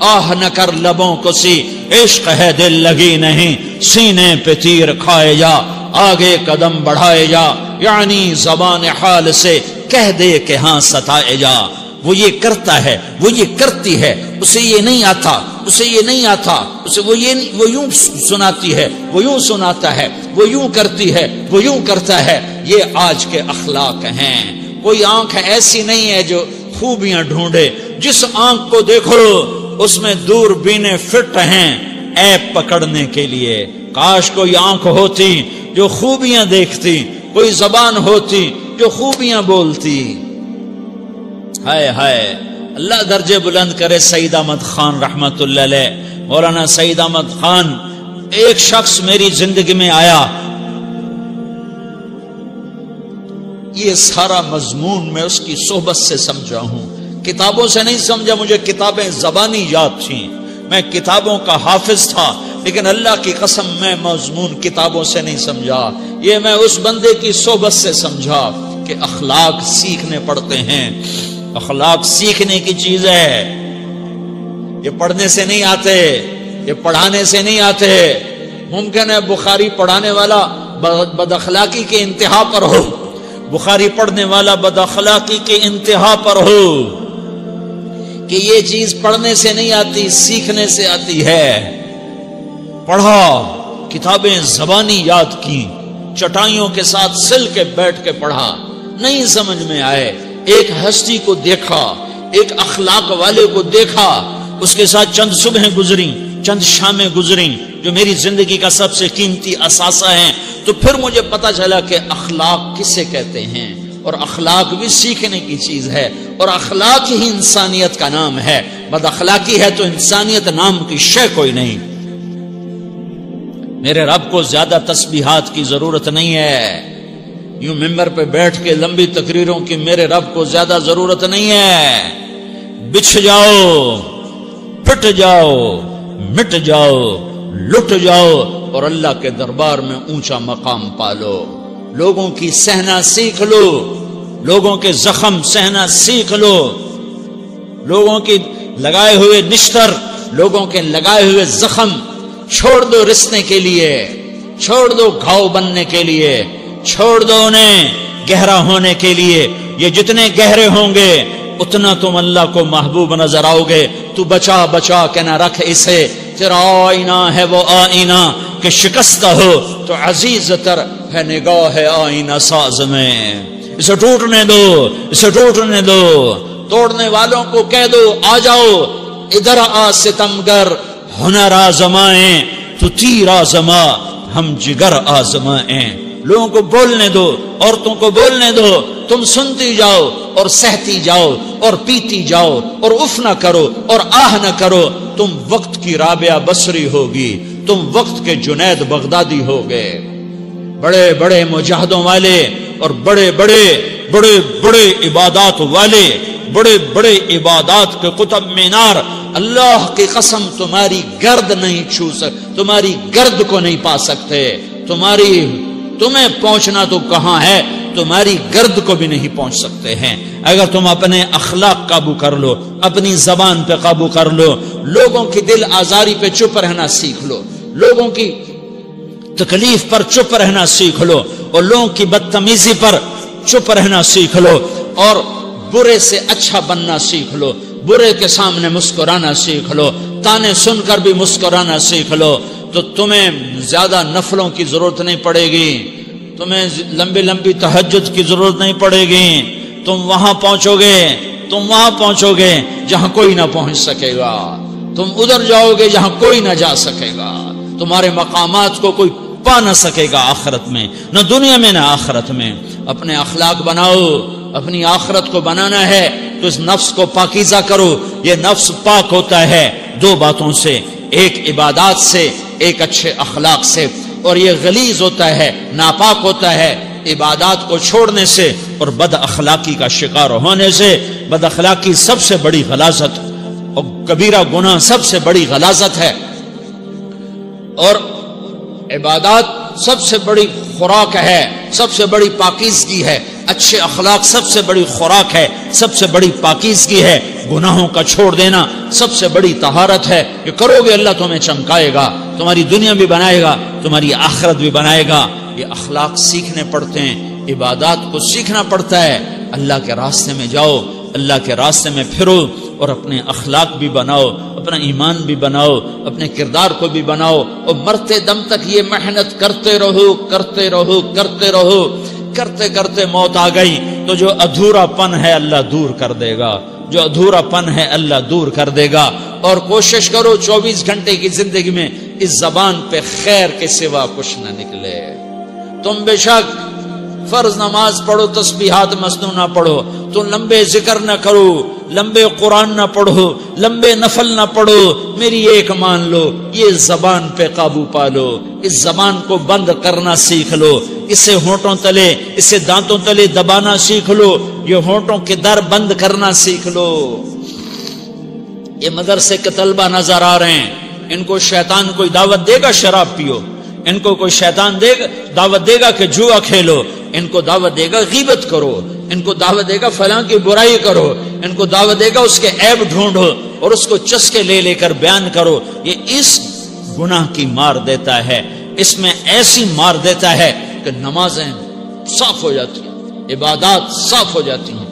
آہ نہ کر لبوں کو سی، عشق ہے دل لگی نہیں، سینے پہ تیر کھائے جا، آگے قدم بڑھائے جا، یعنی زبان حال سے کہہ دے کہ ہاں ستائے جا۔ وہ یہ کرتا ہے، وہ یہ کرتی ہے، اسے یہ نہیں آتا، اسے یہ نہیں آتا، اسے وہ یوں سناتی ہے، وہ یوں سناتا ہے، وہ یوں کرتی ہے، وہ یوں کرتا ہے۔ یہ آج کے اخلاق ہیں۔ کوئی آنکھ ایسی نہیں ہے جو خوبیاں ڈھونڈے، جس آنکھ کو دیکھو اس میں دوربینیں فٹ ہیں عیب پکڑنے کے لیے۔ کاش کوئی آنکھ ہوتی جو خوبیاں دیکھتی، کوئی زبان ہوتی جو خوبیاں بولتی۔ ہائے ہائے، اللہ درجے بلند کرے سعید احمد خان رحمت اللہ علیہ۔ مولانا سعید احمد خان، ایک شخص میری زندگی میں آیا، یہ سارا مضمون میں اس کی صحبت سے سمجھا ہوں، کتابوں سے نہیں سمجھا۔ مجھے کتابیں زبانی یاد تھیں، میں کتابوں کا حافظ تھا، لیکن اللہ کی قسم میں مضمون کتابوں سے نہیں سمجھا، یہ میں اس بندے کی صحبت سے سمجھا کہ اخلاق سیکھنے پڑتے ہیں۔ اخلاق سیکھنے کی چیز ہے، یہ پڑھنے سے نہیں آتے، یہ پڑھانے سے نہیں آتے۔ ممکن ہے بخاری پڑھانے والا بد اخلاقی کے انتہا پر ہو، بخاری پڑھنے والا بد اخلاقی کے انتہا پر ہو، کہ یہ چیز پڑھنے سے نہیں آتی، سیکھنے سے آتی ہے۔ پڑھا، کتابیں زبانی یاد کی، چٹائیوں کے ساتھ سل کے بیٹھ کے پڑھا، نہیں سمجھ میں آئے، ایک ہستی کو دیکھا، ایک اخلاق والے کو دیکھا، اس کے ساتھ چند صبحیں گزری، چند شامیں گزری جو میری زندگی کا سب سے قیمتی اثاثہ ہیں، تو پھر مجھے پتا چلا کہ اخلاق کسے کہتے ہیں، اور اخلاق بھی سیکھنے کی چیز ہے، اور اخلاق ہی انسانیت کا نام ہے۔ بد اخلاقی ہے تو انسانیت نام کی شے کوئی نہیں۔ میرے رب کو زیادہ تسبیحات کی ضرورت نہیں ہے، یوں ممبر پہ بیٹھ کے لمبی تقریروں کی میرے رب کو زیادہ ضرورت نہیں ہے۔ بچھ جاؤ، پٹ جاؤ، مٹ جاؤ، لٹ جاؤ، اور اللہ کے دربار میں اونچا مقام پالو۔ لوگوں کی سہنا سیکھ لو، لوگوں کے زخم سہنا سیکھ لو، لوگوں کی لگائے ہوئے نشتر، لوگوں کے لگائے ہوئے زخم چھوڑ دو رسنے کے لیے، چھوڑ دو گھاؤ بننے کے لیے، چھوڑ دو انہیں گہرا ہونے کے لیے۔ یہ جتنے گہرے ہوں گے اتنا تم اللہ کو محبوب نظر آؤ گے۔ تو بچا بچا کے نہ رکھ اسے، تیرا آئینہ ہے وہ آئینہ کہ شکستہ ہو تو عزیز تر ہے نگاہ آئینہ ساز میں۔ اسے ٹوٹنے دو، اسے ٹوٹنے دو۔ توڑنے والوں کو کہہ دو آ جاؤ، ادھر آ ستمگر، ہنر آزمائیں تو تیر آزما، ہم جگر آزمائیں۔ لوگوں کو بولنے دو، عورتوں کو بولنے دو، تم سنتی جاؤ اور سہتی جاؤ اور پیتی جاؤ اور اف نہ کرو اور آہ نہ کرو۔ تم وقت کی رابعہ بصری ہوگی، تم وقت کے جنید بغدادی ہوگے۔ بڑے بڑے مجاہدوں والے اور بڑے بڑے بڑے بڑے عبادات والے، بڑے بڑے عبادات کے قطب مینار، اللہ کی قسم تمہاری گرد نہیں چھو سکتے، تمہاری گرد کو نہیں پا سکتے۔ تمہیں پہنچنا تو کہاں ہے، تمہاری گرد کو بھی نہیں پہنچ سکتے ہیں۔ اگر تم اپنے اخلاق قابو کر لو، اپنی زبان پہ قابو کر لو، لوگوں کی دل آزاری پہ چپ رہنا سیکھ لو، لوگوں کی تکلیف پر چپ رہنا سیکھ لو، اور لوگوں کی بدتمیزی پر چپ رہنا سیکھ لو، اور برے سے اچھا بننا سیکھ لو، برے کے سامنے مسکرانا سیکھ لو، تانے سن کر بھی مسکرانا سیکھ لو، تو تمہیں زیادہ نفلوں کی ضرورت نہیں پڑے گی، تمہیں لمبی لمبی تہجد کی ضرورت نہیں پڑے گی۔ تم وہاں پہنچو گے، تم وہاں پہنچو گے جہاں کوئی نہ پہنچ سکے گا، تم ادھر جاؤ گے جہاں کوئی نہ جا سکے گا، تمہارے مقامات کو کوئی پا نہ سکے گا آخرت میں، نہ دنیا میں نہ آخرت میں۔ اپنے اخلاق بناؤ، اپنی آخرت کو بنانا ہے تو اس نفس کو پاکیزہ کرو۔ یہ نفس پاک ہوتا ہے دو باتوں سے، ایک عبادات سے، ایک اچھے اخلاق سے، اور یہ غلیظ ہوتا ہے، ناپاک ہوتا ہے عبادات کو چھوڑنے سے اور بد اخلاقی کا شکار ہونے سے۔ بد اخلاقی سب سے بڑی غلاظت اور کبیرہ گناہ سب سے بڑی غلاظت ہے، اور عبادات سب سے بڑی خوراک ہے، سب سے بڑی پاکیزگی ہے۔ اچھے اخلاق سب سے بڑی خوراک ہے، سب سے بڑی پاکیزگی ہے۔ گناہوں کا چھوڑ دینا سب سے بڑی طہارت ہے. یہ کرو گے اللہ تمہیں چمکائے گا، تمہاری دنیا بھی بنائے گا، تمہاری آخرت بھی بنائے گا. یہ اخلاق سیکھنے پڑتے ہیں، عبادات کو سیکھنا پڑتا ہے. اللہ کے راستے میں جاؤ، اللہ کے راستے میں پھرو، اور اپنے اخلاق بھی بناؤ، اپنا ایمان بھی بناؤ، اپنے کردار کو بھی بناؤ، اور مرتے دم تک یہ محنت کرتے رہو کرتے رہو کرتے رہو. کرتے کرتے موت آ گئی تو جو ادھورا پن ہے اللہ دور کر دے گا، جو ادھورا پن ہے اللہ دور کر دے گا. اور کوشش کرو 24 گھنٹے کی زندگی میں اس زبان پہ خیر کے سوا کچھ نہ نکلے. تم بے شک فرض نماز پڑھو، تسبیحات مسنون نہ پڑھو، تو لمبے ذکر نہ کرو، لمبے قرآن نہ پڑھو، لمبے نفل نہ پڑھو. میری ایک مان لو، یہ زبان پہ قابو پالو، اس زبان کو بند کرنا سیکھ لو، اسے ہونٹوں تلے، اسے دانتوں تلے دبانا سیکھ لو، یہ ہونٹوں کے در بند کرنا سیکھ لو. یہ مدرسے کے طلبہ نظر آ رہے ہیں، ان کو شیطان کوئی دعوت دے گا شراب پیو، ان کو کوئی شیطان دعوت دے گا کہ جوا کھیلو، ان کو دعوت دے گا غیبت کرو، ان کو دعوت دے گا فلاں کی برائی کرو، ان کو دعوت دے گا اس کے عیب ڈھونڈو اور اس کو چسکے لے لے کر بیان کرو. یہ اس گناہ کی مار دیتا ہے، اس میں ایسی مار دیتا ہے کہ نمازیں صاف ہو جاتی ہیں، عبادات صاف ہو جاتی ہیں.